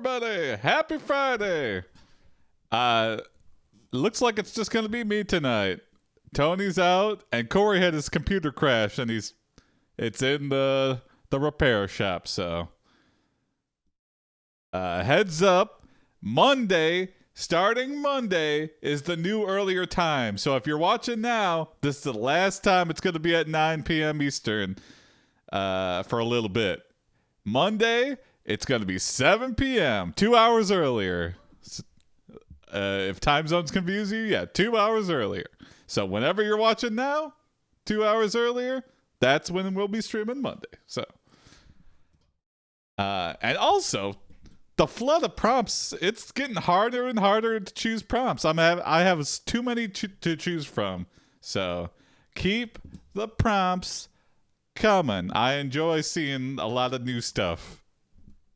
everybody. Happy Friday. Looks like it's just gonna be me tonight. Tony's out, and Corey had his computer crash, and it's in the repair shop. So, heads up, starting Monday is the new earlier time. So if you're watching now, this is the last time it's gonna be at 9 p.m. Eastern, for a little bit. Monday, it's gonna be 7 p.m. 2 hours earlier. If time zones confuse you, yeah, 2 hours earlier. So whenever you're watching now, 2 hours earlier, that's when we'll be streaming Monday. So, and also, the flood of prompts, it's getting harder and harder to choose prompts. I have too many to choose from. So keep the prompts coming. I enjoy seeing a lot of new stuff.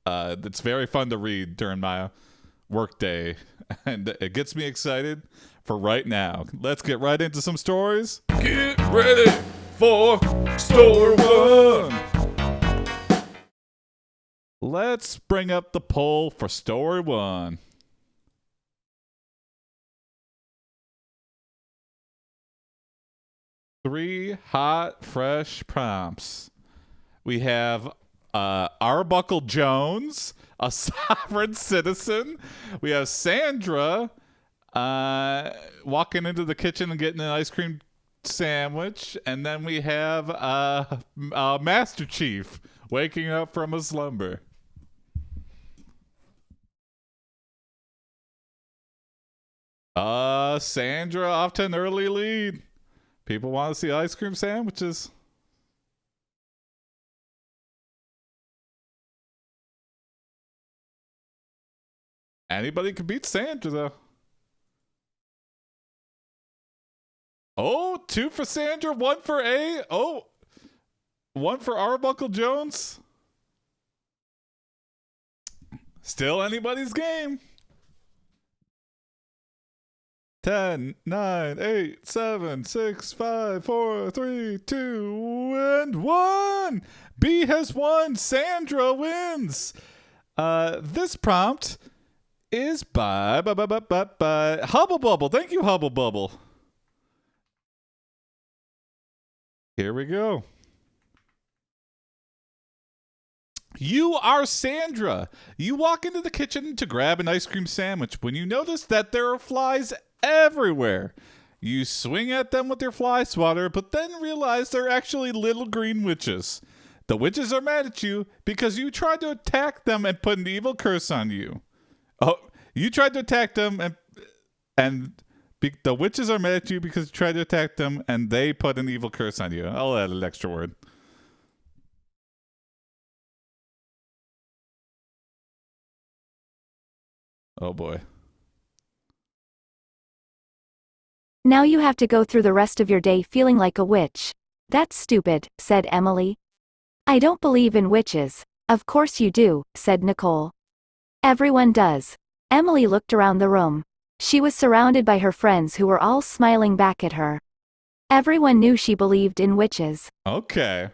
It's very fun to read during my workday, and it gets me excited for right now. Let's get right into some stories. Get ready for Story 1. Let's bring up the poll for Story 1. Three hot, fresh prompts. We have Arbuckle Jones, a sovereign citizen. We have Sandra walking into the kitchen and getting an ice cream sandwich. And then we have Master Chief waking up from a slumber. Sandra off to an early lead. People want to see ice cream sandwiches. Anybody can beat Sandra, though. Oh, 2 for Sandra, 1 for A. Oh, 1 for Arbuckle Jones. Still anybody's game. 10, 9, 8, 7, 6, 5, 4, 3, 2, and 1. B has won. Sandra wins. This prompt is by Hubble Bubble. Thank you, Hubble Bubble. Here we go. You are Sandra. You walk into the kitchen to grab an ice cream sandwich when you notice that there are flies everywhere. You swing at them with your fly swatter, but then realize they're actually little green witches. The witches are mad at you because you tried to attack them and put an evil curse on you. Oh, you tried to attack them and the witches are mad at you because you tried to attack them and they put an evil curse on you. I'll add an extra word. Oh boy. Now you have to go through the rest of your day feeling like a witch. That's stupid, said Emily. I don't believe in witches. Of course you do, said Nicole. Everyone does. Emily looked around the room. She was surrounded by her friends who were all smiling back at her. Everyone knew she believed in witches. Okay.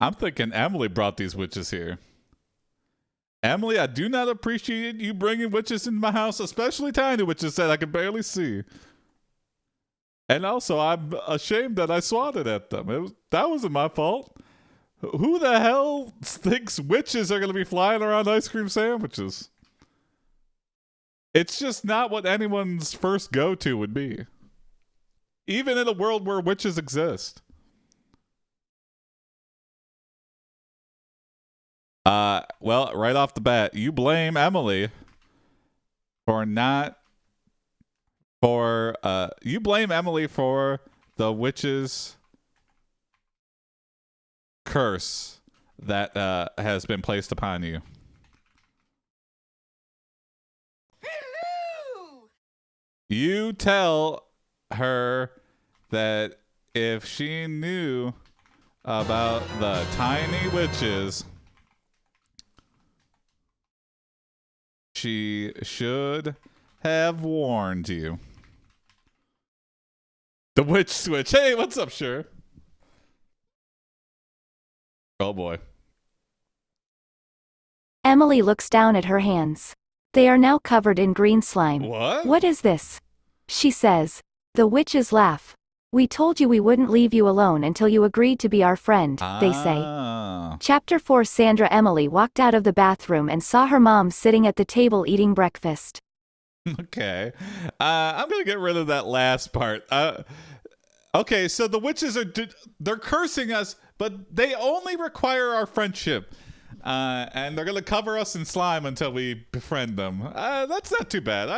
I'm thinking Emily brought these witches here. Emily, I do not appreciate you bringing witches into my house, especially tiny witches that I can barely see. And also, I'm ashamed that I swatted at them. That wasn't my fault. Who the hell thinks witches are going to be flying around ice cream sandwiches? It's just not what anyone's first go-to would be. Even in a world where witches exist. Well, right off the bat, you blame Emily you blame Emily for the witch's curse that has been placed upon you. Hello! You tell her that if she knew about the tiny witches, she should have warned you. The witch switch. Hey, what's up, Sure? Oh boy. Emily looks down at her hands. They are now covered in green slime. What? What is this? She says. The witches laugh. We told you we wouldn't leave you alone until you agreed to be our friend, they say. Chapter 4. Sandra. Emily walked out of the bathroom and saw her mom sitting at the table eating breakfast. Okay. I'm going to get rid of that last part. Okay, so the witches they're cursing us, but they only require our friendship. And they're going to cover us in slime until we befriend them. That's not too bad.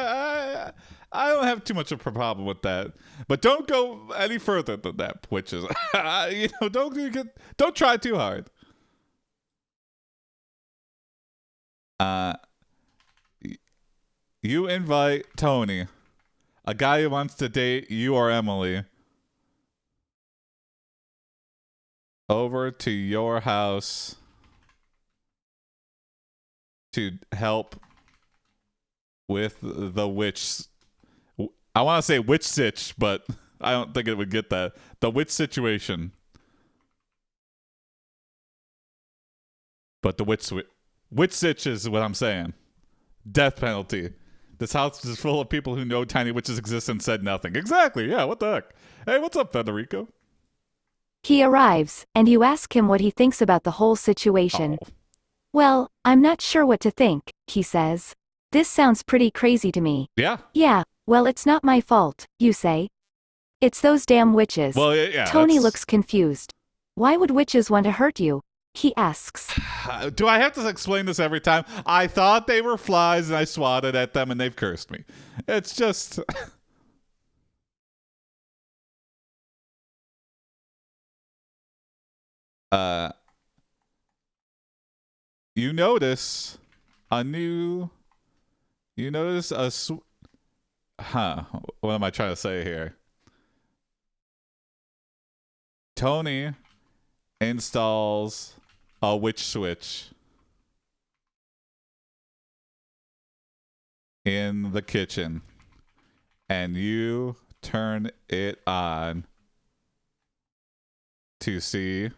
I don't have too much of a problem with that. But don't go any further than that, witches. Don't try too hard. You invite Tony, a guy who wants to date you or Emily, over to your house to help with the witch. I want to say witch sitch, but I don't think it would get that. The witch situation. But the witch sitch is what I'm saying. Death penalty. This house is full of people who know tiny witches exist and said nothing. Exactly. Yeah, what the heck? Hey, what's up, Federico? He arrives, and you ask him what he thinks about the whole situation. Oh. Well, I'm not sure what to think, he says. This sounds pretty crazy to me. Yeah. Yeah, well, it's not my fault, you say. It's those damn witches. Well, yeah. Tony looks confused. Why would witches want to hurt you? He asks. Do I have to explain this every time? I thought they were flies and I swatted at them and they've cursed me. It's just... You notice a what am I trying to say here? Tony installs a witch switch in the kitchen, and you turn it on to see ...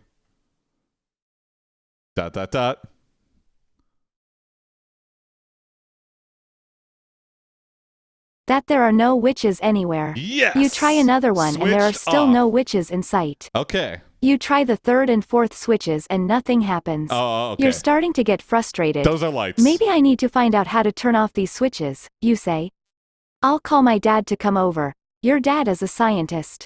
That there are no witches anywhere. Yes! You try another one and there are Switch still off. no witches in sight. Okay. You try the third and fourth switches and nothing happens. Oh, okay. You're starting to get frustrated. Those are lights. Maybe I need to find out how to turn off these switches, you say. I'll call my dad to come over. Your dad is a scientist.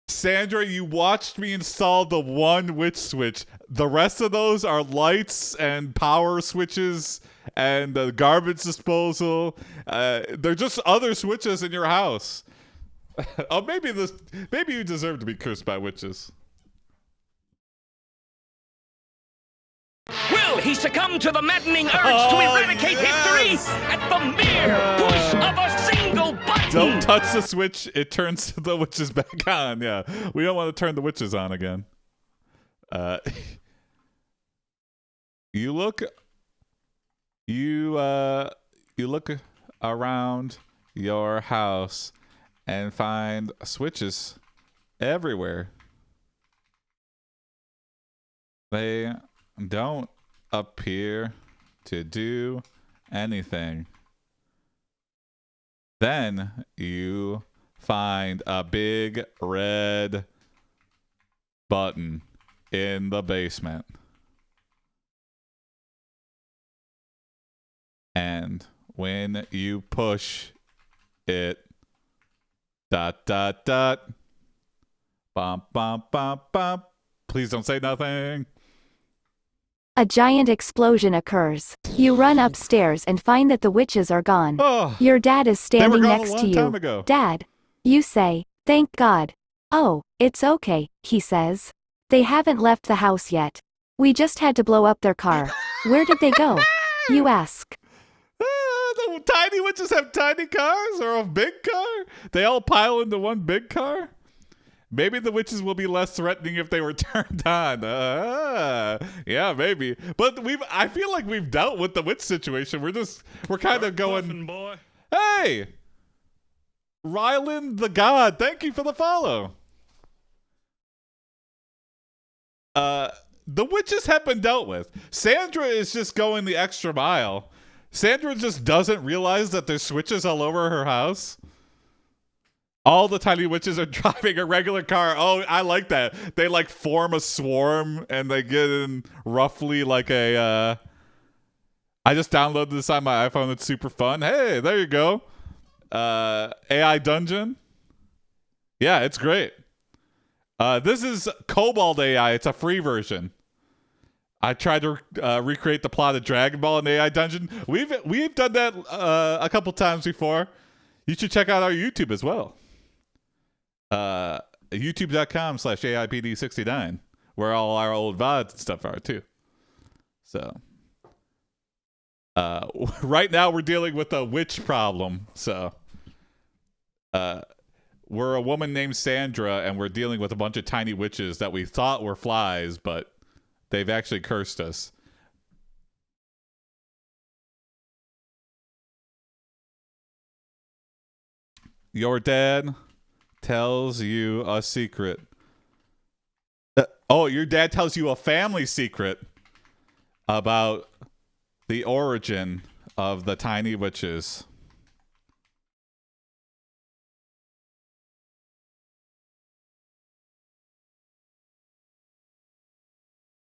Sandra, you watched me install the one witch switch. The rest of those are lights and power switches and the garbage disposal. They're just other switches in your house. Oh, maybe you deserve to be cursed by witches. Will he succumb to the maddening urge to eradicate history at the mere push of a single button? Don't touch the switch. It turns the witches back on. Yeah, we don't want to turn the witches on again. You look around your house and find switches everywhere. They don't appear to do anything. Then you find a big red button in the basement. And when you push it, ... Bum, bum, bum, bum. Please don't say nothing. A giant explosion occurs. You run upstairs and find that the witches are gone. Oh, Your dad is standing gone a next long to you. time ago. Dad. You say, thank God. Oh, it's okay, he says. They haven't left the house yet. We just had to blow up their car. Where did they go? You ask. The tiny witches have tiny cars or a big car? They all pile into one big car? Maybe the witches will be less threatening if they were turned on. Yeah, maybe. But I feel like we've dealt with the witch situation. We're kind of going, boy. hey, Ryland the God, thank you for the follow. the witches have been dealt with. Sandra is just going the extra mile. Sandra just doesn't realize that there's switches all over her house. All the tiny witches are driving a regular car. Oh, I like that. They like form a swarm and they get in roughly like a I just downloaded this on my iPhone. It's super fun. Hey, there you go. AI Dungeon. Yeah, it's great. This is KoboldAI. It's a free version. I tried to recreate the plot of Dragon Ball in AI Dungeon. We've done that a couple times before. You should check out our YouTube as well. YouTube.com/AiPD69, where all our old VODs and stuff are too. So, right now we're dealing with a witch problem. So, we're a woman named Sandra, and we're dealing with a bunch of tiny witches that we thought were flies, but they've actually cursed us. Your dad tells you a secret. Your dad tells you a family secret about the origin of the tiny witches.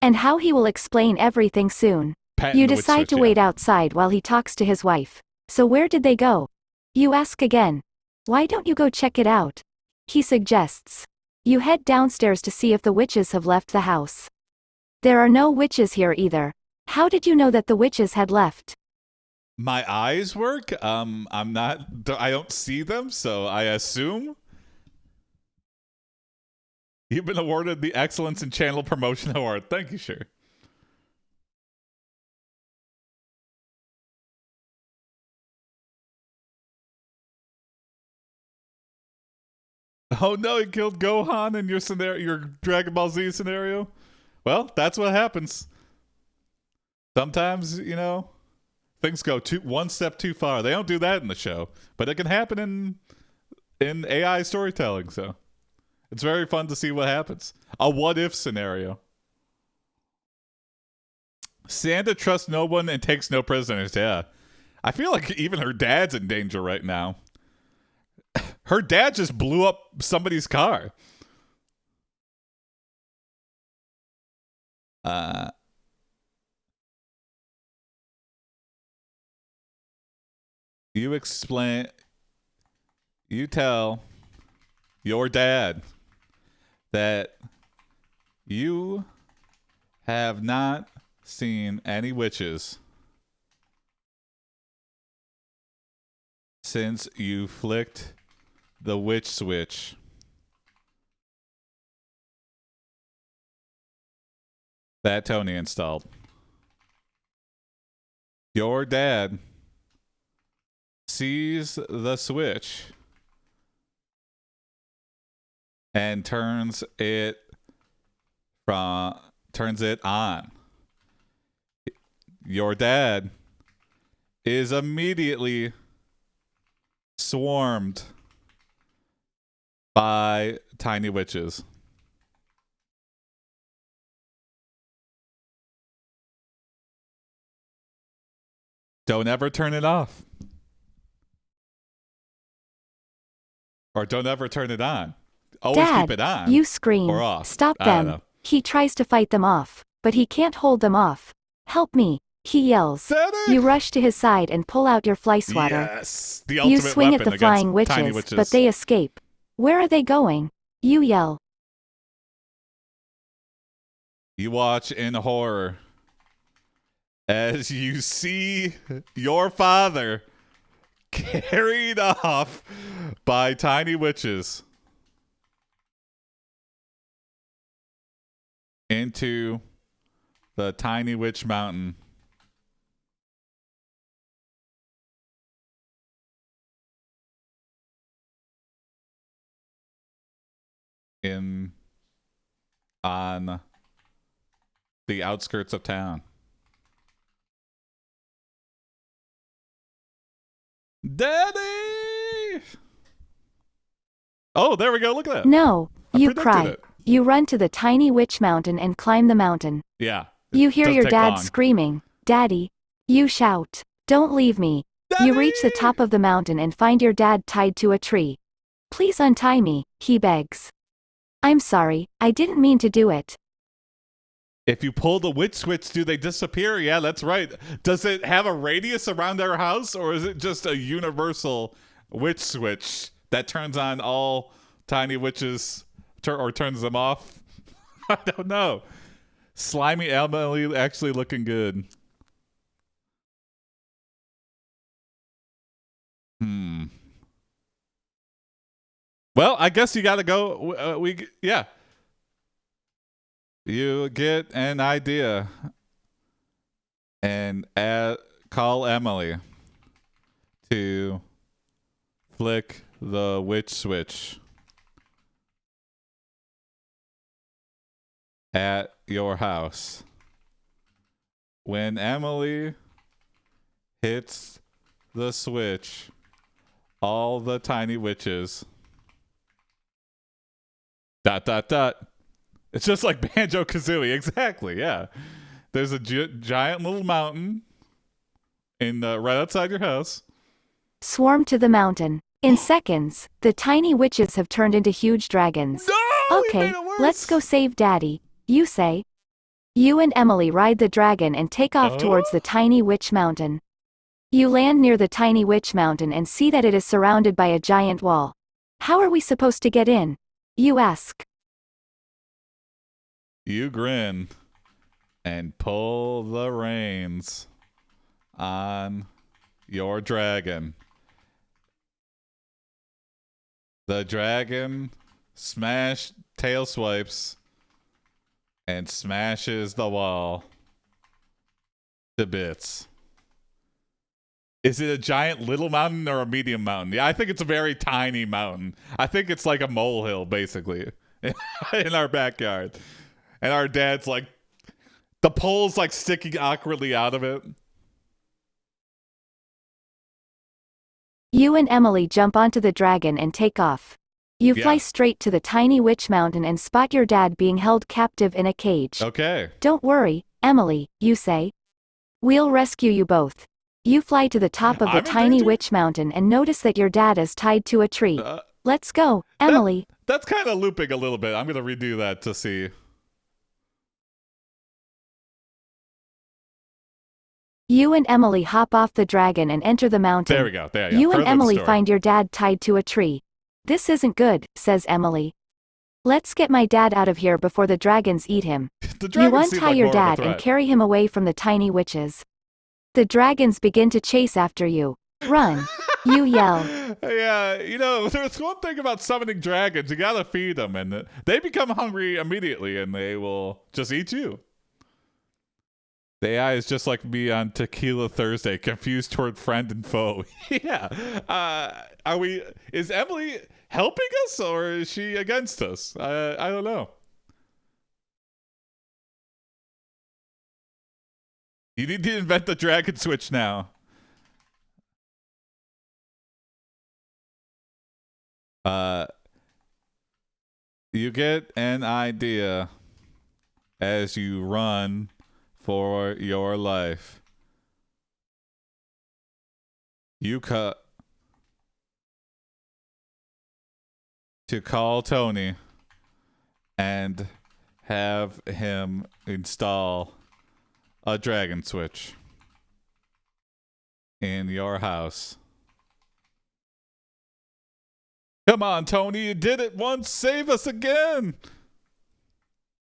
And how he will explain everything soon. Patent You the witch decide switch, to yeah. wait outside while he talks to his wife. So where did they go? You ask again. Why don't you go check it out? He suggests. You head downstairs to see if the witches have left the house. There are no witches here either. How did you know that the witches had left? My eyes work. I don't see them, so I assume. You've been awarded the Excellence in Channel Promotion Award. Thank you, sir. Oh no, he killed Gohan in your scenario, your Dragon Ball Z scenario. Well, that's what happens. Sometimes, things go one step too far. They don't do that in the show, but it can happen in AI storytelling. So it's very fun to see what happens. A what if scenario. Sandra trusts no one and takes no prisoners. Yeah, I feel like even her dad's in danger right now. Her dad just blew up somebody's car. You tell your dad that you have not seen any witches since you flicked the witch switch. That Tony installed. Your dad sees the switch and turns it on. Your dad is immediately swarmed by tiny witches. Don't ever turn it off. Or don't ever turn it on. Always Dad, keep it on. you scream. Or off. Stop I don't them. know. He tries to fight them off, but he can't hold them off. Help me, he yells. Daddy! You rush to his side and pull out your fly swatter. Yes, the ultimate You swing at weapon the flying against tiny witches, but they escape. Where are they going? You yell. You watch in horror as you see your father carried off by tiny witches into the Tiny Witch Mountain. On the outskirts of town. Daddy! Oh, there we go. Look at that. No, I you predicted cry. it. You run to the tiny witch mountain and climb the mountain. Yeah. You hear Doesn't your take dad long. screaming, "Daddy!" You shout, "Don't leave me!" You reach the top of the mountain and find your dad tied to a tree. "Please untie me," he begs. "I'm sorry, I didn't mean to do it." If you pull the witch switch, do they disappear? Yeah, that's right. Does it have a radius around our house, or is it just a universal witch switch that turns on all tiny witches or turns them off? I don't know. Slimy Emily actually looking good. Well, I guess you got to go. Yeah. You get an idea and call Emily to flick the witch switch at your house. When Emily hits the switch, all the tiny witches ... It's just like Banjo-Kazooie. Exactly, yeah. There's a giant little mountain right outside your house. Swarm to the mountain. In seconds, the tiny witches have turned into huge dragons. No! We Okay, made it worse! let's go save Daddy, you say. You and Emily ride the dragon and take off towards the tiny witch mountain. You land near the tiny witch mountain and see that it is surrounded by a giant wall. How are we supposed to get in? You ask. You grin and pull the reins on your dragon. The dragon tail swipes and smashes the wall to bits. Is it a giant little mountain or a medium mountain? Yeah, I think it's a very tiny mountain. I think it's like a molehill, basically, in our backyard. And our dad's like, the pole's like sticking awkwardly out of it. You and Emily jump onto the dragon and take off. You fly straight to the tiny witch mountain and spot your dad being held captive in a cage. Okay. Don't worry, Emily, you say. We'll rescue you both. You fly to the top of the tiny witch mountain and notice that your dad is tied to a tree. Let's go, Emily. That's kind of looping a little bit. I'm going to redo that to see. You and Emily hop off the dragon and enter the mountain. There we go. There you and Emily find your dad tied to a tree. This isn't good, says Emily. Let's get my dad out of here before the dragons eat him. You untie your dad and carry him away from the tiny witches. The dragons begin to chase after you. Run. You yell. Yeah, there's one thing about summoning dragons. You gotta feed them, and they become hungry immediately, and they will just eat you. The AI is just like me on Tequila Thursday, confused toward friend and foe. Yeah. Is Emily helping us, or is she against us? I don't know. You need to invent the dragon switch now. You get an idea as you run for your life. You cut to call Tony and have him install a dragon switch in your house. Come on, Tony, you did it once. Save us again.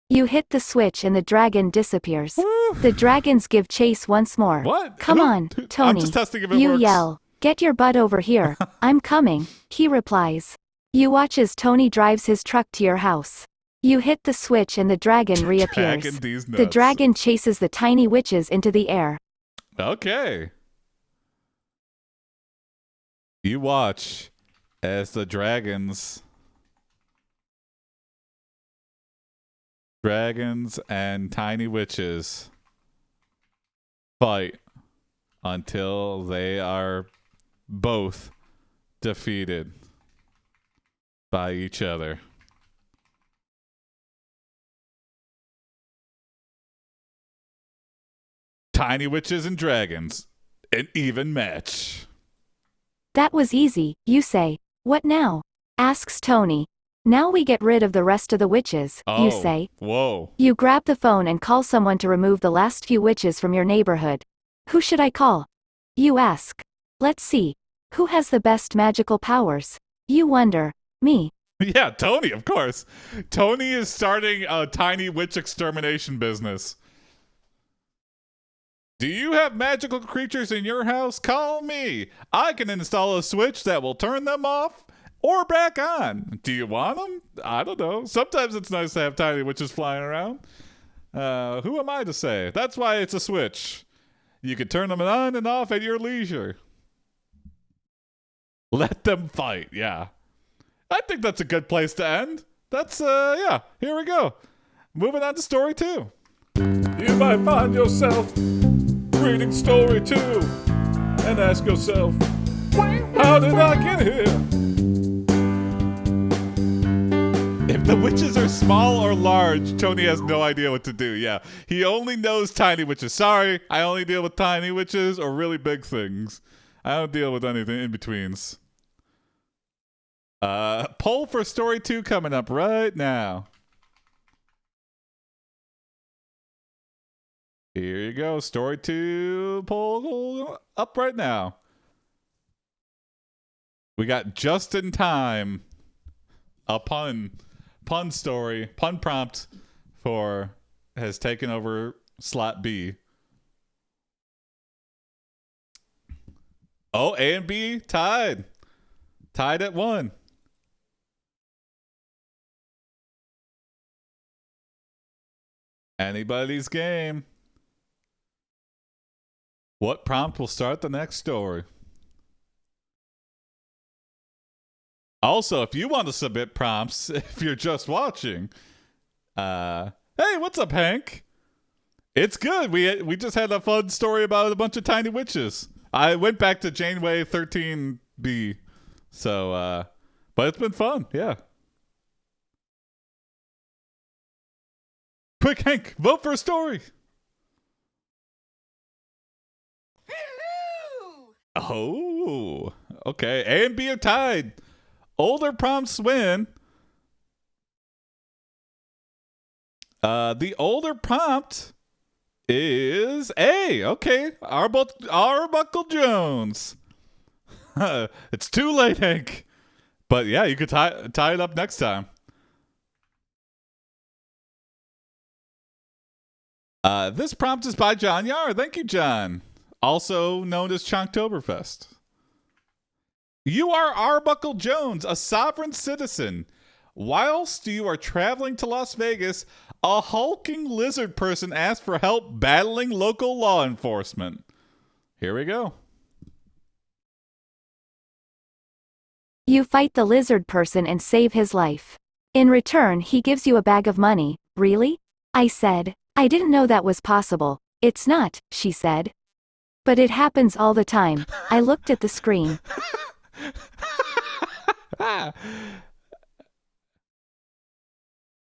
You hit the switch and the dragon disappears. Woo. The dragons give chase once more. What? Come on, Tony. I'm just testing if it you works. yell, "Get your butt over here. I'm coming," he replies. You watch as Tony drives his truck to your house. You hit the switch and the dragon reappears. The dragon chases the tiny witches into the air. Okay. You watch as the dragons and tiny witches fight until they are both defeated by each other. Tiny witches and dragons. An even match. That was easy, you say. What now? Asks Tony. Now we get rid of the rest of the witches, you say. Whoa. You grab the phone and call someone to remove the last few witches from your neighborhood. Who should I call? You ask. Let's see. Who has the best magical powers? You wonder. Me. Yeah, Tony, of course. Tony is starting a tiny witch extermination business. Do you have magical creatures in your house? Call me. I can install a switch that will turn them off or back on. Do you want them? I don't know. Sometimes it's nice to have tiny witches flying around. Who am I to say? That's why it's a switch. You can turn them on and off at your leisure. Let them fight, yeah. I think that's a good place to end. That's, yeah, here we go. Moving on to story 2. You might find yourself reading story 2 and ask yourself, how did I get here? If the witches are small or large, Tony has no idea what to do. Yeah, he only knows tiny witches. Sorry, I only deal with tiny witches or really big things. I don't deal with anything in betweens. Poll for story 2 coming up right now. Here you go. Story 2 poll up right now. We got just in time a pun story, pun prompt for has taken over slot B. Oh, A and B tied at 1. Anybody's game. What prompt will start the next story? Also, if you want to submit prompts, if you're just watching, hey, what's up, Hank? It's good. We just had a fun story about a bunch of tiny witches. I went back to Janeway 13B, so but it's been fun, yeah. Quick, Hank, vote for a story. Hello! Oh, okay. A and B are tied. Older prompts win. The older prompt is A. Okay, Arbuckle Jones. It's too late, Hank. But yeah, you could tie it up next time. This prompt is by John Yar. Thank you, John. Also known as Chunktoberfest. You are Arbuckle Jones, a sovereign citizen. Whilst you are traveling to Las Vegas, a hulking lizard person asks for help battling local law enforcement. Here we go. You fight the lizard person and save his life. In return, he gives you a bag of money. Really? I said. I didn't know that was possible. It's not, she said. But it happens all the time. I looked at the screen.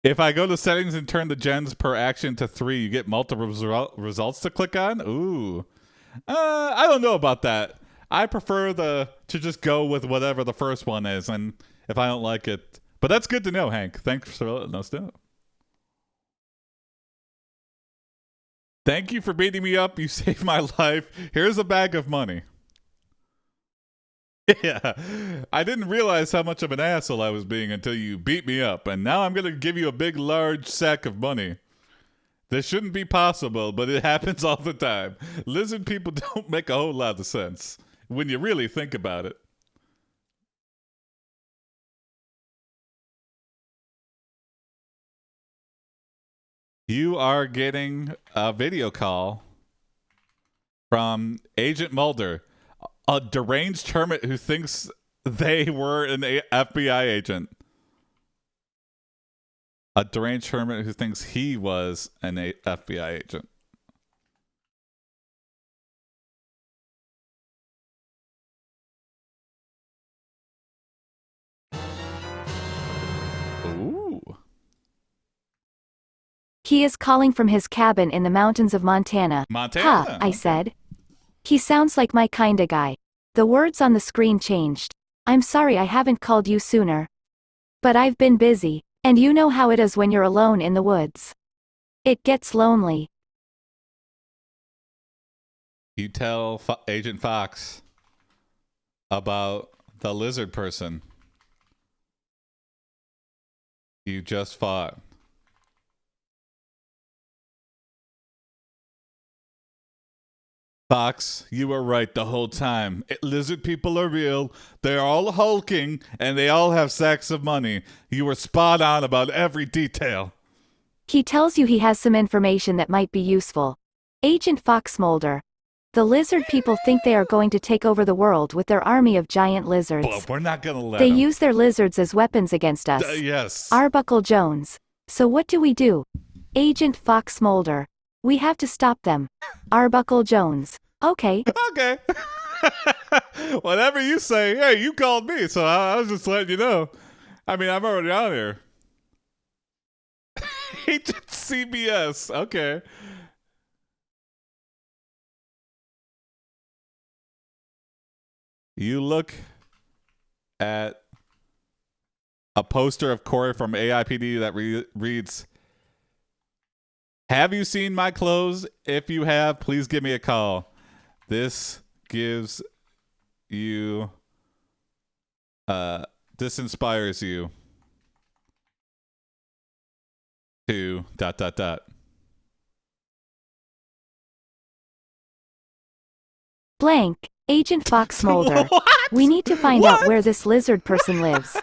If I go to settings and turn the gens per action to 3, you get multiple results to click on? Ooh. I don't know about that. I prefer to just go with whatever the first one is, and if I don't like it. But that's good to know, Hank. Thanks for letting us know. Thank you for beating me up. You saved my life. Here's a bag of money. Yeah, I didn't realize how much of an asshole I was being until you beat me up, and now I'm going to give you a big, large sack of money. This shouldn't be possible, but it happens all the time. Lizard people don't make a whole lot of sense when you really think about it. You are getting a video call from Agent Mulder, a deranged hermit who thinks they were an FBI agent. A deranged hermit who thinks he was an FBI agent. Ooh. He is calling from his cabin in the mountains of Montana. Montana? Ha, I said. He sounds like my kinda guy. The words on the screen changed. I'm sorry I haven't called you sooner. But I've been busy, and you know how it is when you're alone in the woods. It gets lonely. You tell Agent Fox about the lizard person you just fought. Fox, you were right the whole time. Lizard people are real. They're all hulking, and they all have sacks of money. You were spot on about every detail. He tells you he has some information that might be useful. Agent Fox Mulder. The lizard people think they are going to take over the world with their army of giant lizards. But we're not going to let They them. use their lizards as weapons against us. Yes. Arbuckle Jones. So what do? Agent Fox Mulder. We have to stop them. Arbuckle Jones. Okay. Okay. Whatever you say. Hey, you called me, so I was just letting you know. I mean, I'm already on here. Agent CBS. Okay. You look at a poster of Corey from AiPD that reads, "Have you seen my clothes? If you have, please give me a call. This gives you, this inspires you to ... Blank. Agent Fox Mulder. What? We need to find out where this lizard person lives.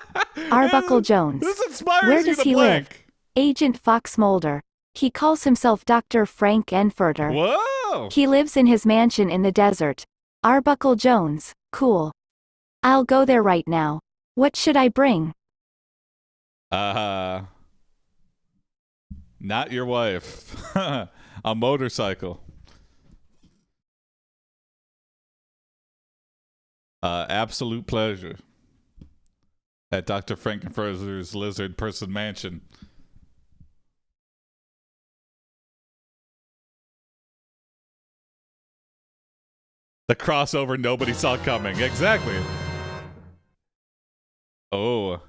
Arbuckle Jones. This inspires Where you does to he blank. live? Agent Fox Mulder. He calls himself Dr. Frank N. Furter. Whoa. He lives in his mansion in the desert. Arbuckle Jones. Cool. I'll go there right now. What should I bring? Not your wife. A motorcycle. Absolute pleasure. At Dr. Frankenfurter's Lizard Person Mansion. The crossover nobody saw coming. Exactly. Oh.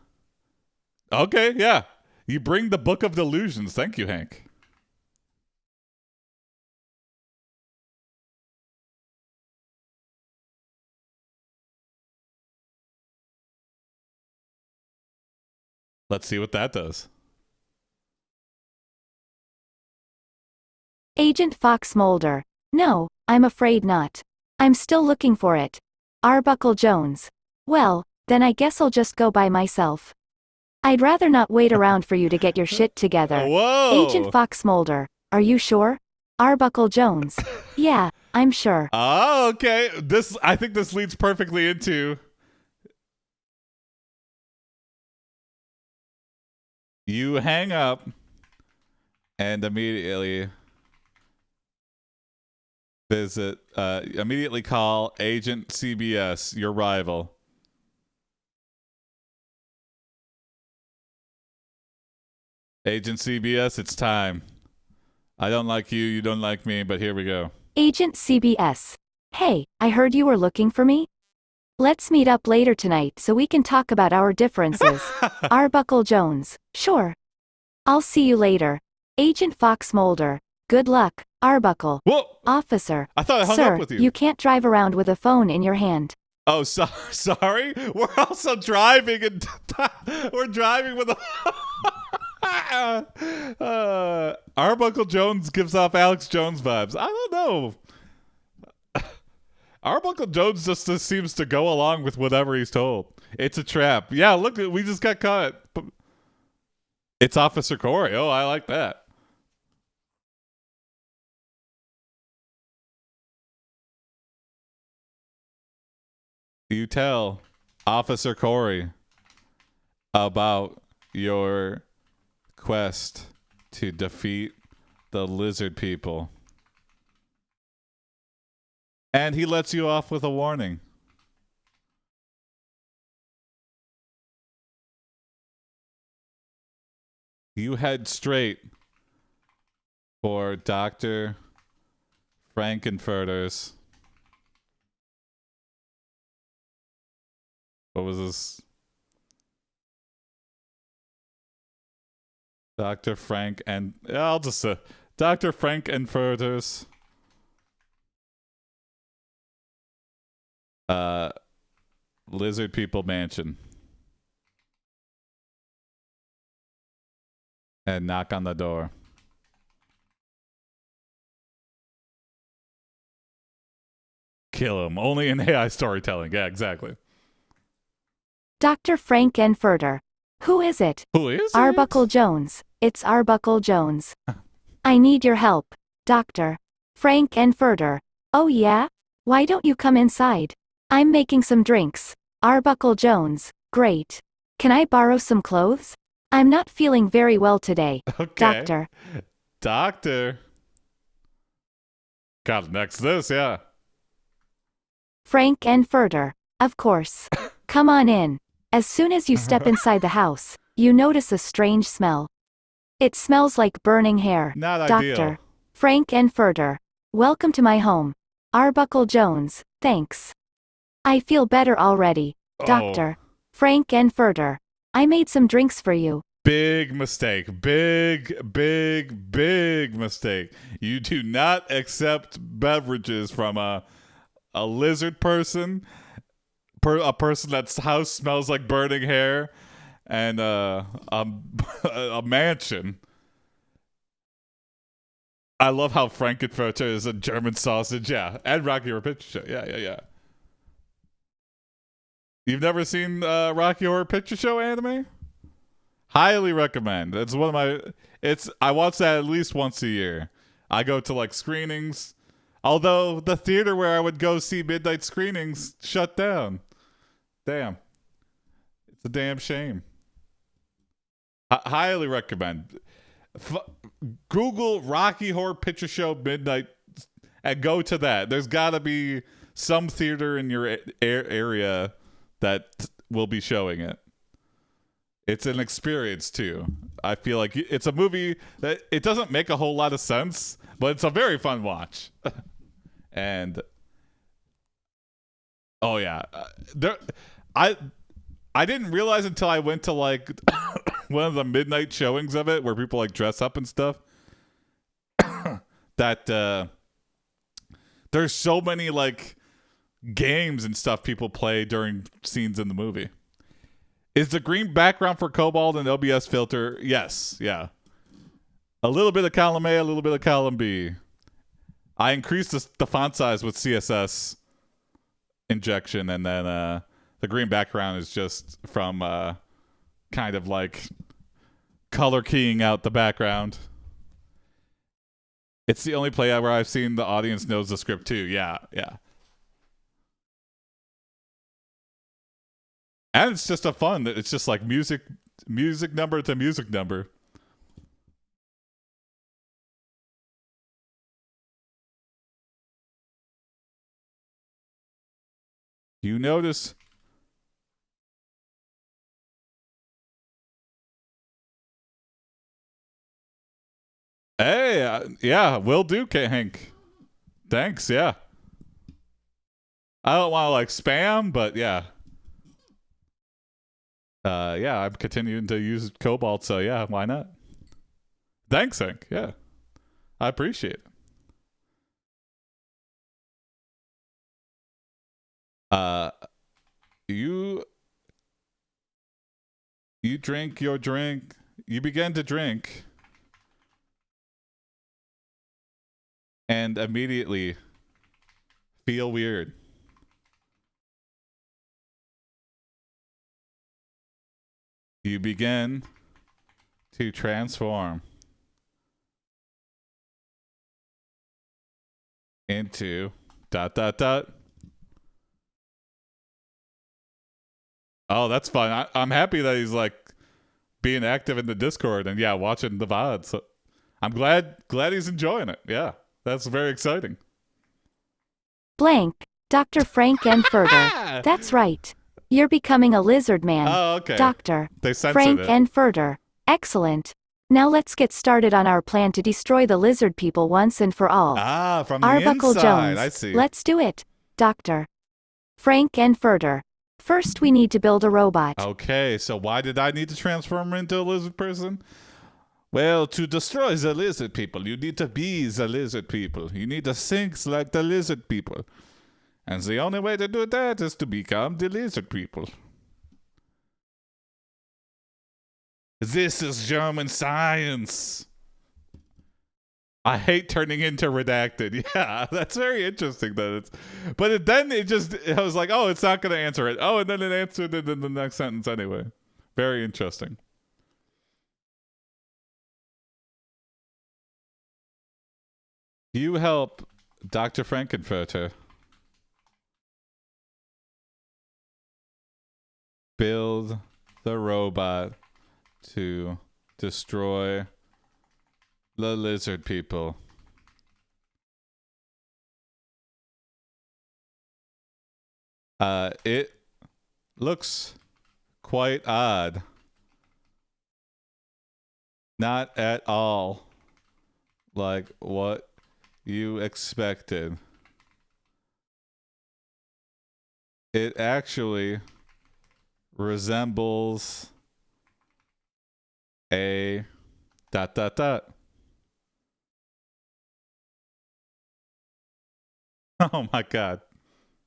Okay, yeah. You bring the Book of Delusions. Thank you, Hank. Let's see what that does. Agent Fox Mulder. No, I'm afraid not. I'm still looking for it. Arbuckle Jones. Well, then I guess I'll just go by myself. I'd rather not wait around for you to get your shit together. Whoa. Agent Fox Mulder. Are you sure? Arbuckle Jones. Yeah, I'm sure. Oh, okay. I think this leads perfectly into you hang up and immediately immediately call Agent CBS, your rival. Agent CBS, it's time. I don't like you, you don't like me, but here we go. Agent CBS. Hey, I heard you were looking for me? Let's meet up later tonight so we can talk about our differences. Arbuckle Jones. Sure. I'll see you later. Agent Fox Mulder. Good luck, Arbuckle. Whoa! Officer. I thought I hung Sir, up with you. You can't drive around with a phone in your hand. Oh, sorry. We're also driving and we're driving with a Arbuckle Jones gives off Alex Jones vibes. I don't know. Arbuckle Jones just seems to go along with whatever he's told. It's a trap. Yeah, look, we just got caught. It's Officer Corey. Oh, I like that. You tell Officer Corey about your quest to defeat the lizard people. And he lets you off with a warning. You head straight for Dr. Frankenfurter's. What was this? Dr. Frank and I'll just Dr. Frankenfurter's lizard people mansion. And knock on the door. Kill him. Only in AI storytelling. Yeah, exactly. Dr. Frank and Furter. Who is it? Who is Arbuckle it? Jones. It's Arbuckle Jones. I need your help, Dr. Frank and Furter. Oh yeah? Why don't you come inside? I'm making some drinks. Arbuckle Jones. Great. Can I borrow some clothes? I'm not feeling very well today. Okay. Doctor. Got next this, yeah. Frank and Furter. Of course. Come on in. As soon as you step inside the house, you notice a strange smell. It smells like burning hair. Not Dr. ideal. Frank and Furter. Welcome to my home. Arbuckle Jones. Thanks. I feel better already. Dr. Frank and Furter. I made some drinks for you. Big mistake. Big mistake. You do not accept beverages from a lizard person, a person that's house smells like burning hair, and a mansion. I love how Frankenfurter is a German sausage. Yeah, and Rocky Horror Picture Show. Yeah. You've never seen Rocky Horror Picture Show anime? Highly recommend. It's one of my. I watch that at least once a year. I go to like screenings, although the theater where I would go see midnight screenings shut down. Damn, it's a damn shame. Highly recommend. Google Rocky Horror Picture Show midnight and go to that. There's got to be some theater in your area that will be showing it. It's an experience too. I feel like it's a movie that it doesn't make a whole lot of sense, but it's a very fun watch. And oh yeah, I didn't realize until I went to like one of the midnight showings of it where people like dress up and stuff that there's so many like games and stuff people play during scenes in the movie. Is the green background for Kobold and OBS filter? Yes. Yeah. A little bit of column A, a little bit of column B. I increased the font size with CSS injection, and then the green background is just from kind of like color keying out the background. It's the only play where I've seen the audience knows the script too. Yeah. And it's just it's just like music number to music number. You notice Hey, yeah, will do, Hank. Thanks, yeah. I don't want to like spam, but yeah. Yeah, I'm continuing to use Kobold, so yeah, why not? Thanks, Hank. Yeah, I appreciate it. You drink your drink. You begin to drink, and immediately feel weird. You begin to transform into ... Oh, that's fun. I'm happy that he's like being active in the Discord and yeah, watching the VOD. So I'm glad he's enjoying it. Yeah, that's very exciting. Blank, Dr. Frank and Furter. That's right. You're becoming a lizard man. Oh, okay. Dr. They censored Frank it. and Furter. Excellent. Now let's get started on our plan to destroy the lizard people once and for all. Ah, from the Arbuckle inside. Jones, I see. let's do it, Dr. Frank and Furter. First we need to build a robot. Okay, so why did I need to transform into a lizard person? Well, to destroy the lizard people, you need to be the lizard people. You need to think like the lizard people. And the only way to do that is to become the lizard people. This is German science. I hate turning into redacted. Yeah, that's very interesting. Then I was like, oh, it's not going to answer it. Oh, and then it answered it in the next sentence anyway. Very interesting. You help Dr. Frankenfurter build the robot to destroy the lizard people. It looks quite odd. Not at all like what you expected. It actually resembles a ... Oh my god.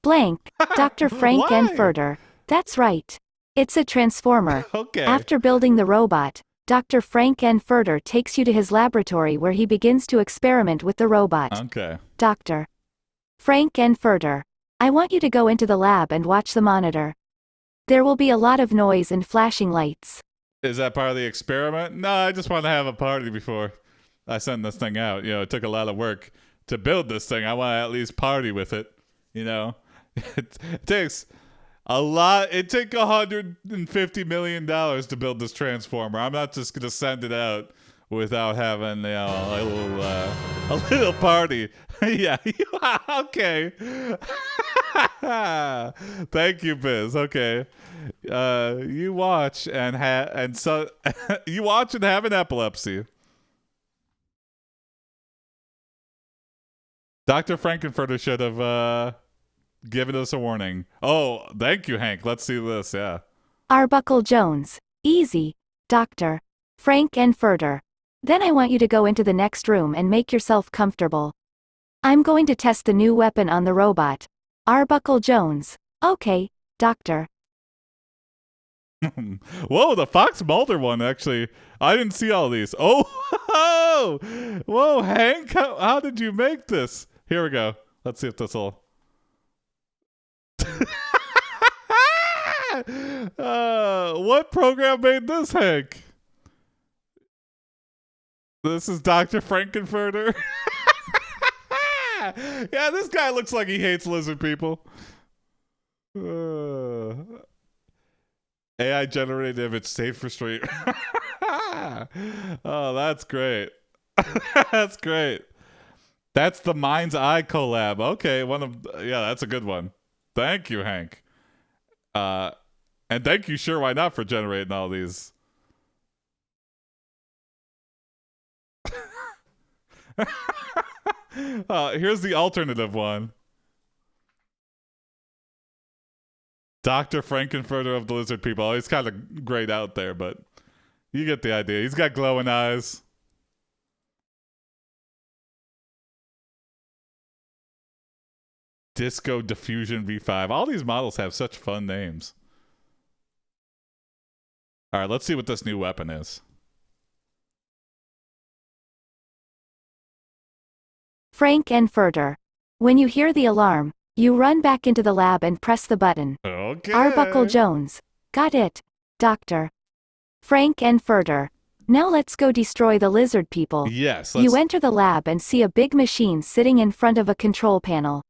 Blank, Dr. Frank and Why? Furter. That's right. It's a transformer. Okay. After building the robot, Dr. Frank and Furter takes you to his laboratory where he begins to experiment with the robot. Okay. Dr. Frank and Furter, I want you to go into the lab and watch the monitor. There will be a lot of noise and flashing lights. Is that part of the experiment? No, I just want to have a party before I send this thing out. You know, it took a lot of work to build this thing. I want to at least party with it. You know, it takes a lot. It took $150 million to build this transformer. I'm not just gonna send it out without having, you know, a little party. Yeah. Okay. Thank you, Biz. Okay. You watch and you watch and have an epilepsy. Dr. Frankenfurter should have given us a warning. Oh, thank you, Hank. Let's see this. Yeah. Arbuckle Jones. Easy, Dr. Frank and Furter. Then I want you to go into the next room and make yourself comfortable. I'm going to test the new weapon on the robot. Arbuckle Jones. Okay, Doctor. Whoa, the Fox Mulder one, actually. I didn't see all these. Oh, whoa, Hank, how did you make this? Here we go. Let's see if this will... what program made this, Hank? This is Dr. Frankenfurter. Yeah, this guy looks like he hates lizard people. AI generated if it's safe for stream. Oh, that's great. That's great. That's the Mind's Eye collab. Okay, that's a good one. Thank you, Hank. And thank you, Sure Why Not, for generating all these. Here's the alternative one. Dr. Frankenfurter of the Lizard People. Oh, he's kind of grayed out there, but you get the idea. He's got glowing eyes. Disco Diffusion V5. All these models have such fun names. All right, let's see what this new weapon is. Frank and Furter. When you hear the alarm, you run back into the lab and press the button. Okay. Arbuckle Jones. Got it, Doctor. Frank and Furter. Now let's go destroy the lizard people. Yes. You enter the lab and see a big machine sitting in front of a control panel.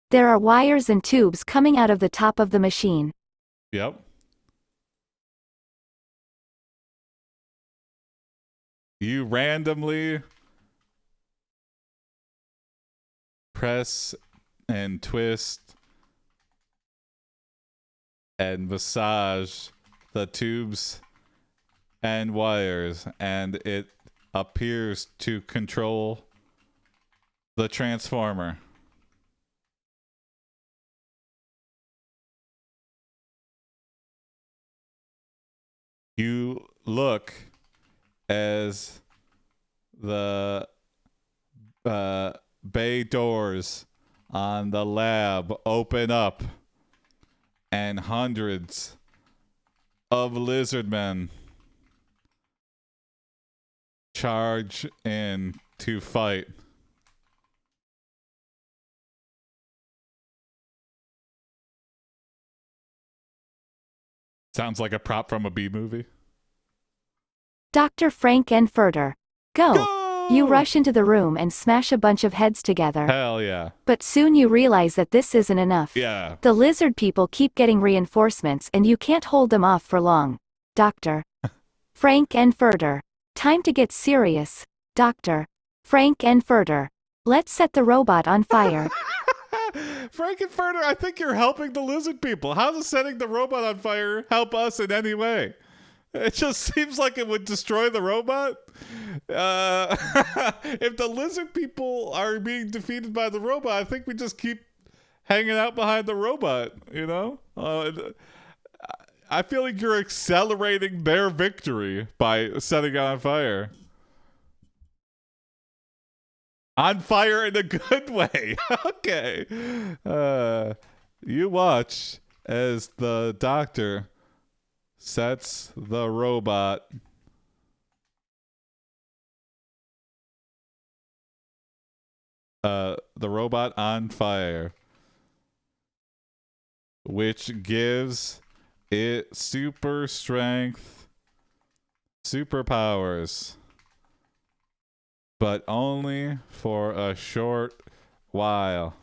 There are wires and tubes coming out of the top of the machine. Yep. You randomly press and twist and massage the tubes and wires, and it appears to control the transformer. You look as the bay doors on the lab open up, and hundreds of lizard men charge in to fight. Sounds like a prop from a B movie. Dr. Frank and Furter. Go! Go! You rush into the room and smash a bunch of heads together. Hell yeah. But soon you realize that this isn't enough. Yeah. The lizard people keep getting reinforcements and you can't hold them off for long. Dr. Frank and Furter. Time to get serious. Dr. Frank and Furter. Let's set the robot on fire. Frankenfurter, I think you're helping the lizard people. How does setting the robot on fire help us in any way? It just seems like it would destroy the robot. If the lizard people are being defeated by the robot, I think we just keep hanging out behind the robot, you know? I feel like you're accelerating their victory by setting it on fire. On fire in a good way. Okay. You watch as the doctor sets the robot on fire, which gives it super strength, superpowers, but only for a short while.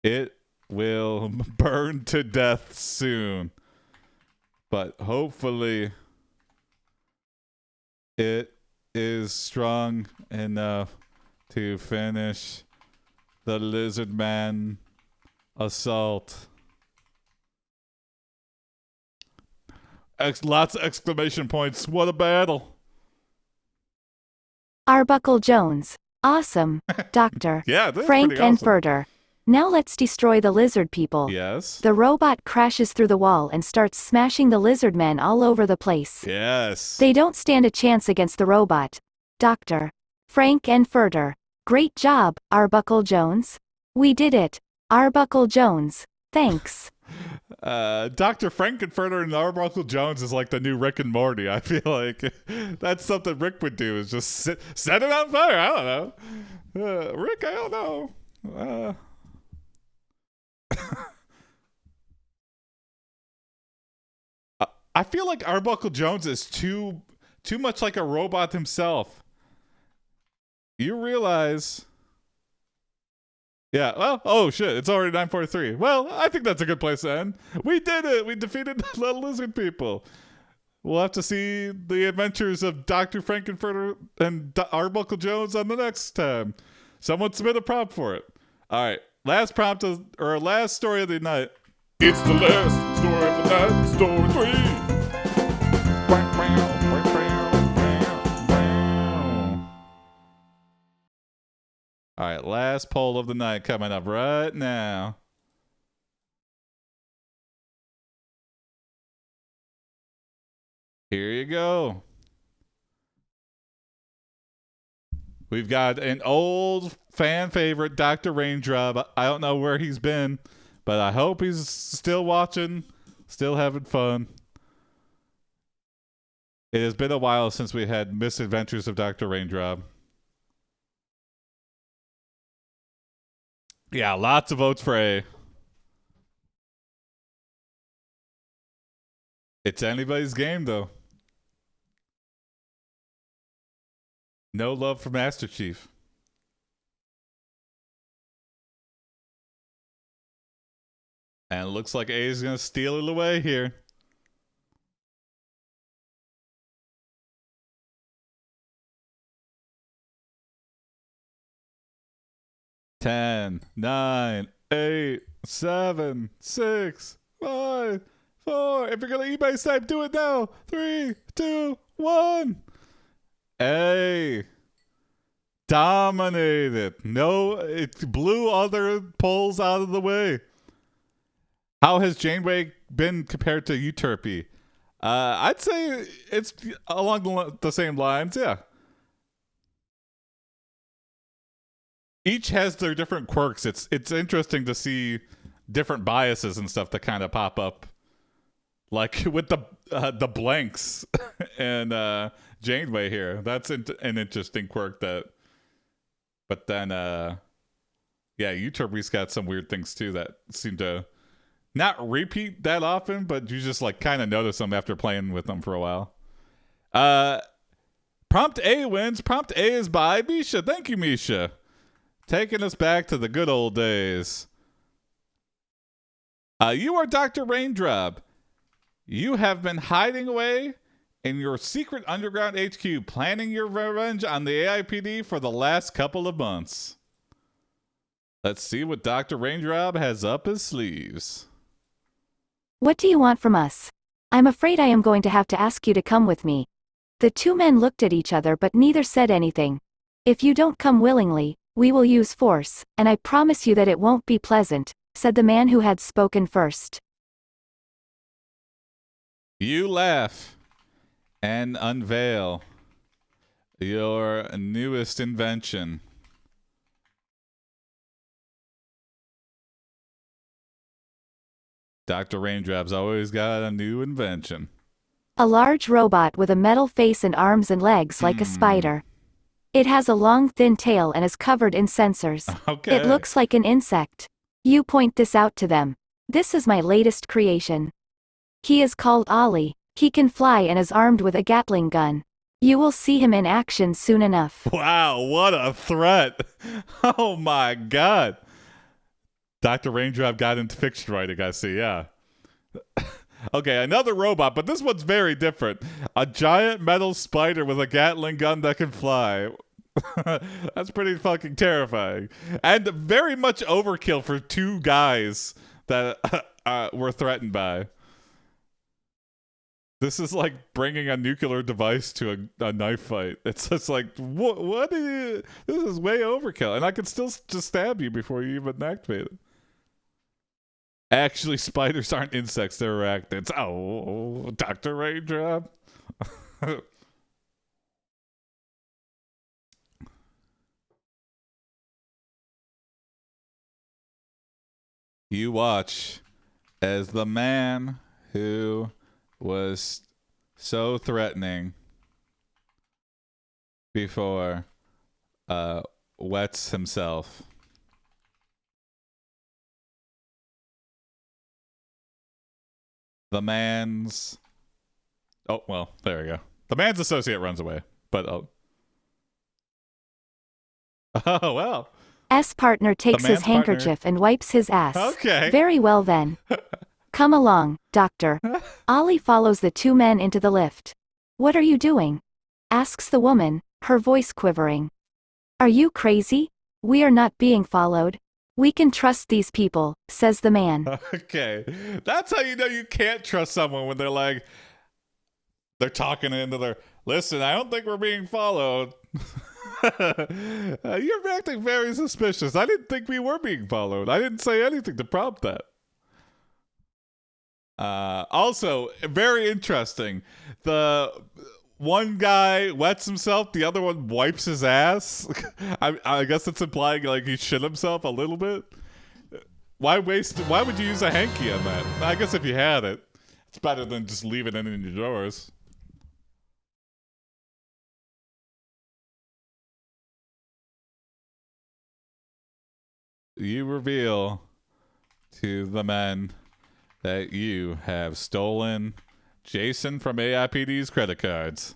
It will burn to death soon, but hopefully it is strong enough to finish the lizard man assault. Lots of exclamation points. What a battle. Arbuckle Jones. Awesome. Dr. Yeah, that's Frank pretty and awesome. Furter. Now let's destroy the lizard people. Yes. The robot crashes through the wall and starts smashing the lizard men all over the place. Yes. They don't stand a chance against the robot. Dr. Frank and Furter. Great job, Arbuckle Jones. We did it. Arbuckle Jones. Thanks. Dr. Frankenfurter and Arbuckle Jones is like the new Rick and Morty. I feel like that's something Rick would do, is just set it on fire. I don't know. Rick, I don't know. I feel like Arbuckle Jones is too much like a robot himself. You realize... Yeah, well, oh shit, it's already 9:43. Well, I think that's a good place to end. We did it! We defeated the little lizard people. We'll have to see the adventures of Dr. Frankenfurter and Arbuckle Jones on the next time. Someone submit a prompt for it. All right, last story of the night. It's the last story of the night, story 3. All right, last poll of the night coming up right now. Here you go. We've got an old fan favorite, Dr. Raindrop. I don't know where he's been, but I hope he's still watching, still having fun. It has been a while since we had Misadventures of Dr. Raindrop. Yeah, lots of votes for A. It's anybody's game, though. No love for Master Chief. And it looks like A is going to steal it away here. Ten, 9, 8, 7, 6, 5, 4. If you're going to email type, do it now. 3, 2, 1. A. Dominated. No, it blew other polls out of the way. How has Janeway been compared to Euterpe? I'd say it's along the same lines, yeah. Each has their different quirks. It's interesting to see different biases and stuff that kind of pop up, like with the blanks and Janeway here. That's an interesting quirk that. But then, yeah, Euterpe's got some weird things too that seem to not repeat that often, but you just like kind of notice them after playing with them for a while. Prompt A wins. Prompt A is by Misha. Thank you, Misha. Taking us back to the good old days. You are Dr. Raindrop. You have been hiding away in your secret underground HQ, planning your revenge on the AiPD for the last couple of months. Let's see what Dr. Raindrop has up his sleeves. What do you want from us? I'm afraid I am going to have to ask you to come with me. The two men looked at each other but neither said anything. If you don't come willingly, we will use force, and I promise you that it won't be pleasant, said the man who had spoken first. You laugh and unveil your newest invention. Dr. Raindrop's always got a new invention. A large robot with a metal face and arms and legs like a spider. It has a long thin tail and is covered in sensors. Okay. It looks like an insect. You point this out to them. This is my latest creation. He is called Ollie. He can fly and is armed with a Gatling gun. You will see him in action soon enough. Wow, what a threat. Oh my god. Dr. Raindrop got into fiction writing, I see, yeah. Okay, another robot, but this one's very different. A giant metal spider with a Gatling gun that can fly. That's pretty fucking terrifying. And very much overkill for two guys that were threatened by. This is like bringing a nuclear device to a knife fight. It's just like, what is, this is way overkill. And I can still just stab you before you even activate it. Actually, spiders aren't insects, they're arachnids. Oh, Dr. Raindrop. You watch as the man who was so threatening before wets himself. The man's... Oh, well, there we go. The man's associate runs away, but... Oh, well. S partner takes his handkerchief and wipes his ass. Okay. Very well then. Come along, doctor. Ollie follows the two men into the lift. What are you doing? Asks the woman, her voice quivering. Are you crazy? We are not being followed. We can trust these people, says the man. Okay. That's how you know you can't trust someone when they're talking into their, listen, I don't think we're being followed. You're acting very suspicious. I didn't think we were being followed. I didn't say anything to prompt that. Also, very interesting. The one guy wets himself, the other one wipes his ass. I guess it's implying like he shit himself a little bit. Why would you use a hanky on that? I guess if you had it, it's better than just leaving it in your drawers. You reveal to the men that you have stolen Jason from AiPD's credit cards.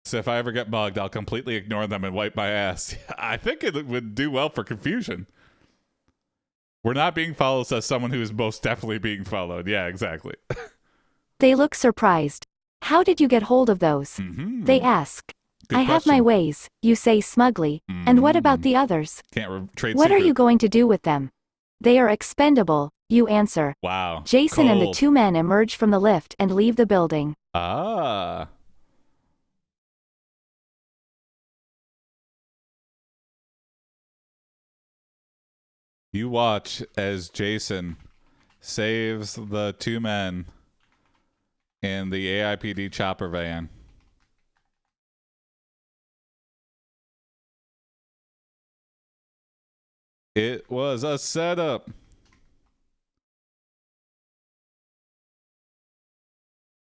So if I ever get mugged, I'll completely ignore them and wipe my ass. I think it would do well for confusion. We're not being followed, says someone who is most definitely being followed. Yeah, exactly. They look surprised. How did you get hold of those? They ask. Good I have my question. ways, you say smugly. And what about the others? Can't trade What are secret. you going to do with them? They are expendable, You answer. Wow. Jason and the Cold. 2 men emerge from the lift and leave the building. Ah. You watch as Jason saves the 2 men in the AiPD chopper van. It was a setup.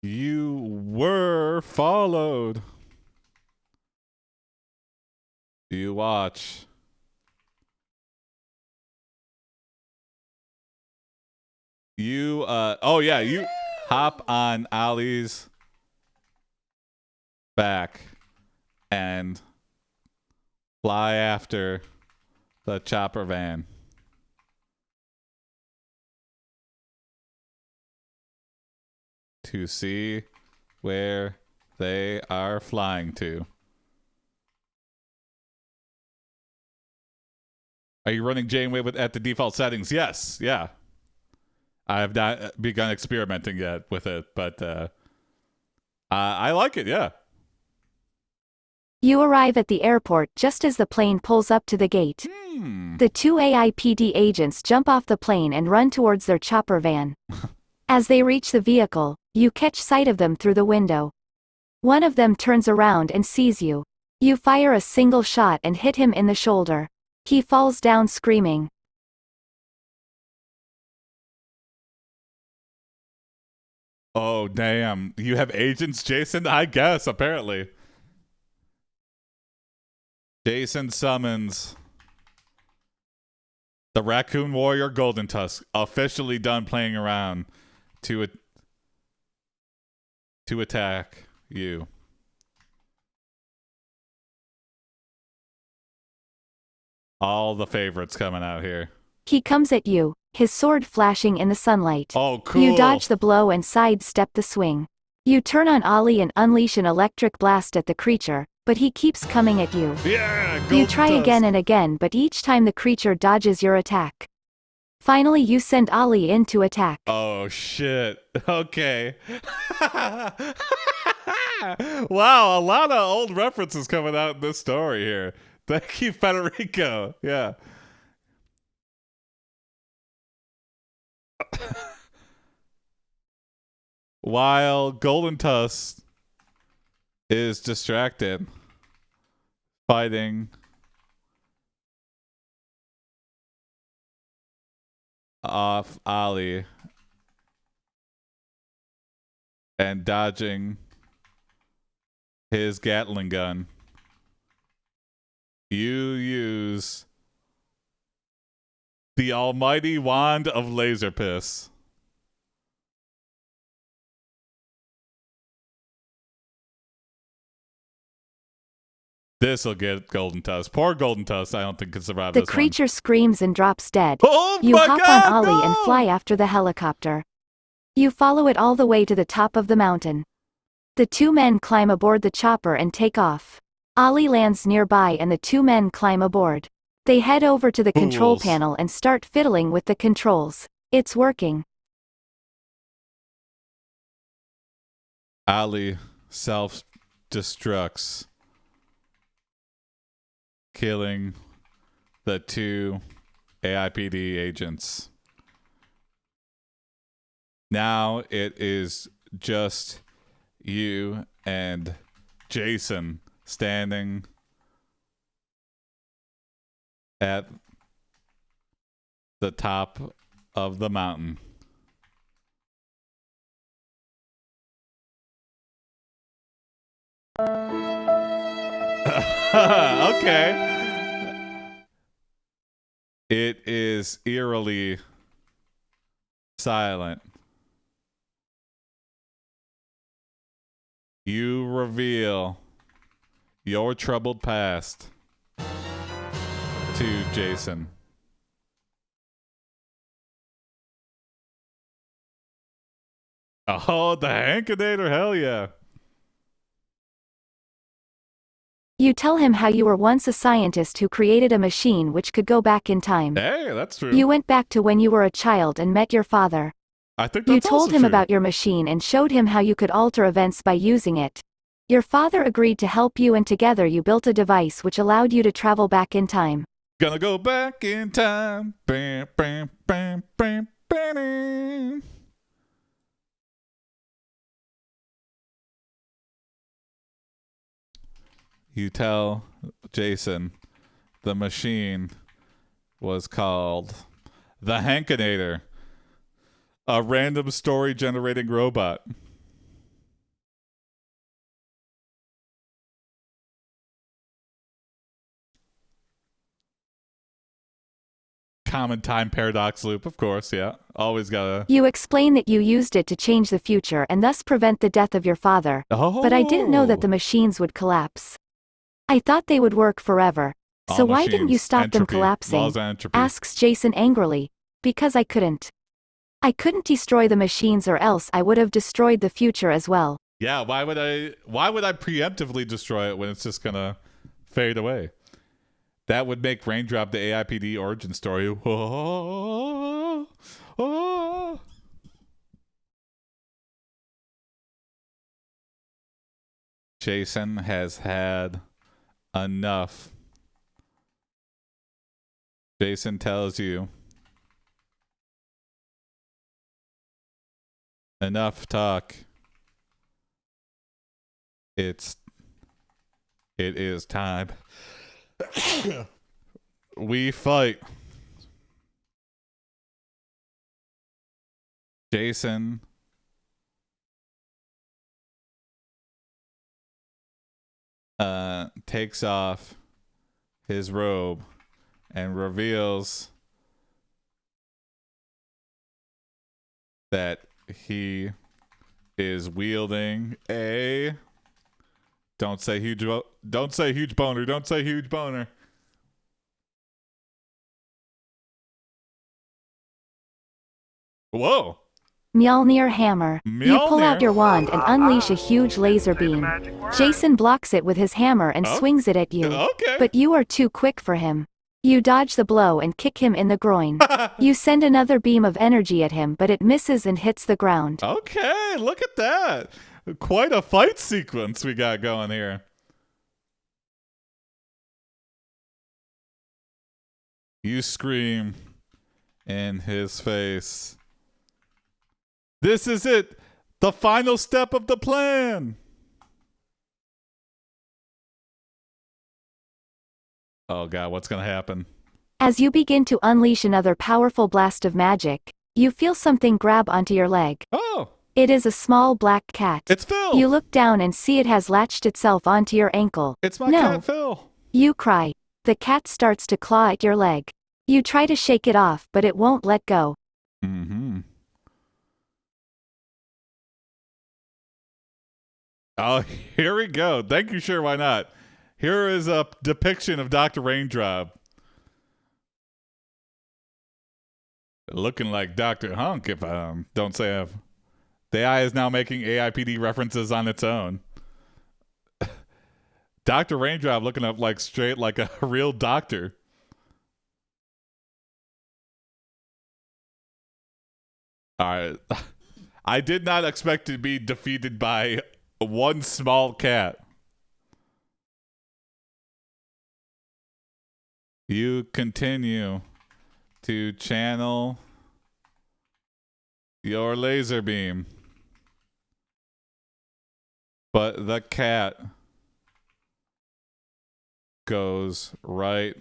You were followed. You watch. You you hop on Ollie's back and fly after the chopper van. To see where they are flying to. Are you running Janeway at the default settings? Yes, yeah. I have not begun experimenting yet with it, but I like it, yeah. You arrive at the airport just as the plane pulls up to the gate. The 2 AiPD agents jump off the plane and run towards their chopper van. As they reach the vehicle, you catch sight of them through the window. One of them turns around and sees you. You fire a single shot and hit him in the shoulder. He falls down screaming. Oh, damn. You have agents, Jason? I guess, apparently. Jason summons the Raccoon Warrior Golden Tusk, officially done playing around, to attack you. All the favorites coming out here. He comes at you, his sword flashing in the sunlight. Oh, cool. You dodge the blow and sidestep the swing. You turn on Ollie and unleash an electric blast at the creature, but he keeps coming at you. Yeah, You try again and again, but each time the creature dodges your attack. Finally, you send Ollie in to attack. Oh, shit. Okay. Wow, a lot of old references coming out in this story here. Thank you, Federico. Yeah. While Golden Tusk is distracted fighting off Ollie and dodging his Gatling gun, you use the almighty wand of laser piss. This'll get Golden Tusk. Poor Golden Tusk, I don't think can survive The this one. creature screams and drops dead. Oh You my hop God, on Ollie no! and fly after the helicopter. You follow it all the way to the top of the mountain. The 2 men climb aboard the chopper and take off. Ollie lands nearby and the 2 men climb aboard. They head over to the control Fools. panel and start fiddling with the controls. It's working. Ollie self-destructs, killing the 2 AiPD agents. Now it is just you and Jason standing at the top of the mountain. Okay. It is eerily silent. You reveal your troubled past to Jason. Oh, the Hankinator, hell yeah. You tell him how you were once a scientist who created a machine which could go back in time. Hey, that's true. You went back to when you were a child and met your father. I think You that's told also him true. about your machine and showed him how you could alter events by using it. Your father agreed to help you, and together you built a device which allowed you to travel back in time. Gonna go back in time. Bam, bam, bam, bam, bam. You tell Jason the machine was called the Hankinator, a random story generating robot. Common time paradox loop, of course, yeah. Always gotta. You explain that you used it to change the future and thus prevent the death of your father. Oh. But I didn't know that the machines would collapse. I thought they would work forever. All So why didn't you machines, stop them entropy, collapsing? laws of entropy. Asks Jason angrily. Because I couldn't. I couldn't destroy the machines, or else I would have destroyed the future as well. Yeah, why would I preemptively destroy it when it's just gonna fade away? That would make Raindrop the AiPD origin story. Whoa, oh. Jason has had enough. Jason tells you, enough talk. It is time. We fight. Jason takes off his robe and reveals that he is wielding a don't say huge boner, don't say huge boner. Whoa. Mjolnir hammer. You pull out Mjolnir? your wand and unleash a huge laser beam. Jason blocks it with his hammer and Oh. swings it at you. Okay. But you are too quick for him. You dodge the blow and kick him in the groin. You send another beam of energy at him, but it misses and hits the ground. Okay, look at that. Quite a fight sequence we got going here. You scream in his face. This is it. The final step of the plan. Oh God, what's going to happen? As you begin to unleash another powerful blast of magic, you feel something grab onto your leg. Oh, It is a small black cat. it's Phil. You look down and see it has latched itself onto your ankle. It's my No. cat Phil. You cry. The cat starts to claw at your leg. You try to shake it off, but it won't let go. Mm-hmm. Oh, here we go. Thank you, sure, why not? Here is a depiction of Dr. Raindrop. Looking like Dr. Hunk, if I don't say I've... The AI is now making AiPD references on its own. Dr. Raindrop looking up like straight like a real doctor. All right. I did not expect to be defeated by one small cat. You continue to channel your laser beam, but the cat goes right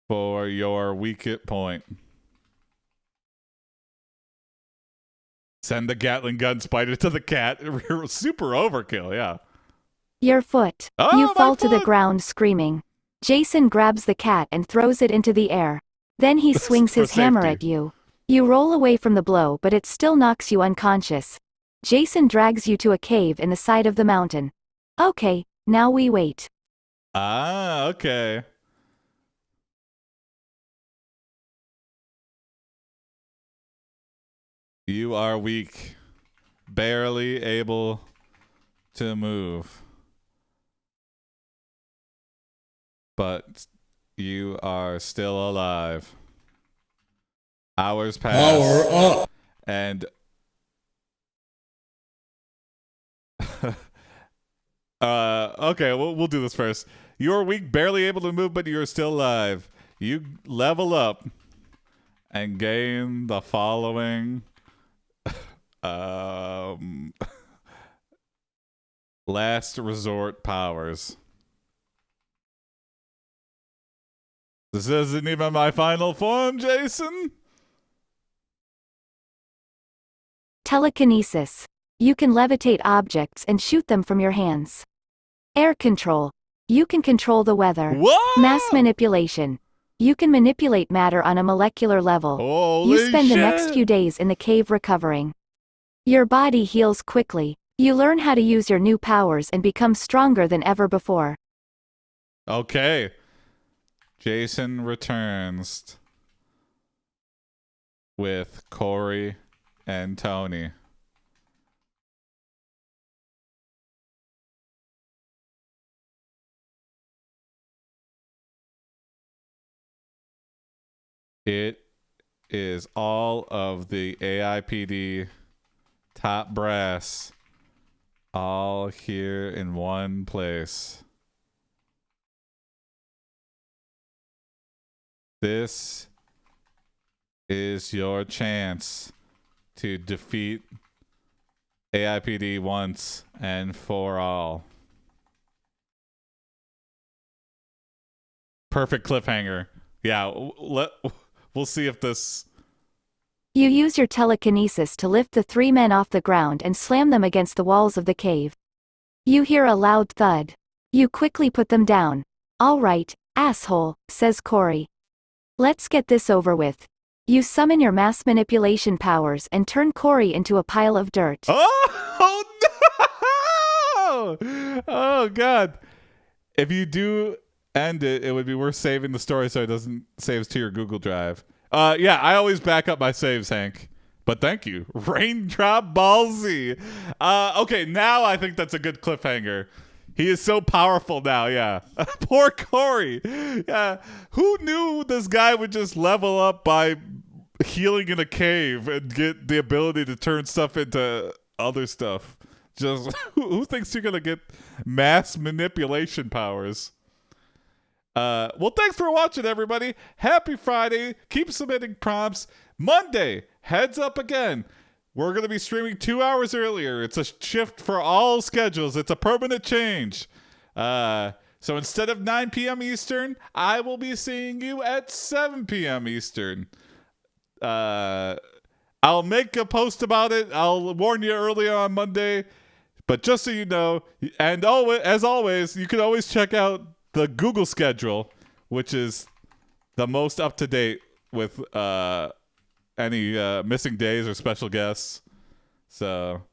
for your weakest point. Send the Gatling gun spider to the cat. Super overkill, yeah. Your foot. Oh, You my fall to the foot! ground screaming. Jason grabs the cat and throws it into the air. Then he swings For his hammer safety. at you. You roll away from the blow, but it still knocks you unconscious. Jason drags you to a cave in the side of the mountain. Okay, now we wait. Ah, okay. You are weak, barely able to move. but you are still alive. Hours pass. Power up. And okay, we'll do this first. You're weak, barely able to move, but you're still alive. You level up and gain the following last resort powers. This isn't even my final form, Jason. Telekinesis. You can levitate objects and shoot them from your hands. Air control. You can control the weather. Whoa! Mass manipulation. You can manipulate matter on a molecular level. Holy You spend shit. the next few days in the cave recovering. Your body heals quickly. You learn how to use your new powers and become stronger than ever before. Okay. Jason returns with Corey and Tony. It is all of the AiPD top brass all here in one place. This is your chance to defeat AiPD once and for all. Perfect cliffhanger. Yeah, we'll see if this... You use your telekinesis to lift the three men off the ground and slam them against the walls of the cave. You hear a loud thud. You quickly put them down. All right, asshole, says Corey. Let's get this over with. You summon your mass manipulation powers and turn Corey into a pile of dirt. Oh no! Oh god. If you do end it, it would be worth saving the story so it doesn't save to your Google Drive. Yeah, I always back up my saves, Hank. But thank you. Raindrop Ballsy. Okay, now I think that's a good cliffhanger. He is so powerful now, yeah. Poor Corey. Yeah. Who knew this guy would just level up by healing in a cave and get the ability to turn stuff into other stuff? Just who thinks you're gonna get mass manipulation powers? Well, thanks for watching, everybody. Happy Friday. Keep submitting prompts. Monday, heads up again. We're going to be streaming 2 hours earlier. It's a shift for all schedules. It's a permanent change. So instead of 9 p.m. Eastern, I will be seeing you at 7 p.m. Eastern. I'll make a post about it. I'll warn you earlier on Monday. But just so you know, and as always, you can always check out the Google schedule, which is the most up-to-date with any missing days or special guests. So,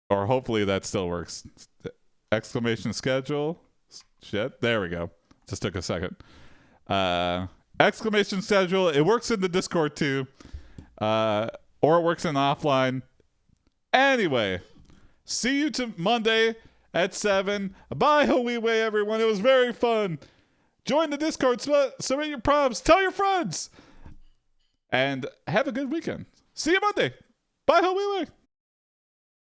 or hopefully that still works. Exclamation schedule. Shit. There we go. Just took a second. Exclamation schedule. It works in the Discord too. Or it works in offline. Anyway, see you Monday at 7. Bye, Hoiwe, everyone. It was very fun. Join the Discord. Submit your prompts. Tell your friends. And have a good weekend. See you Monday. Bye, Hoiwe.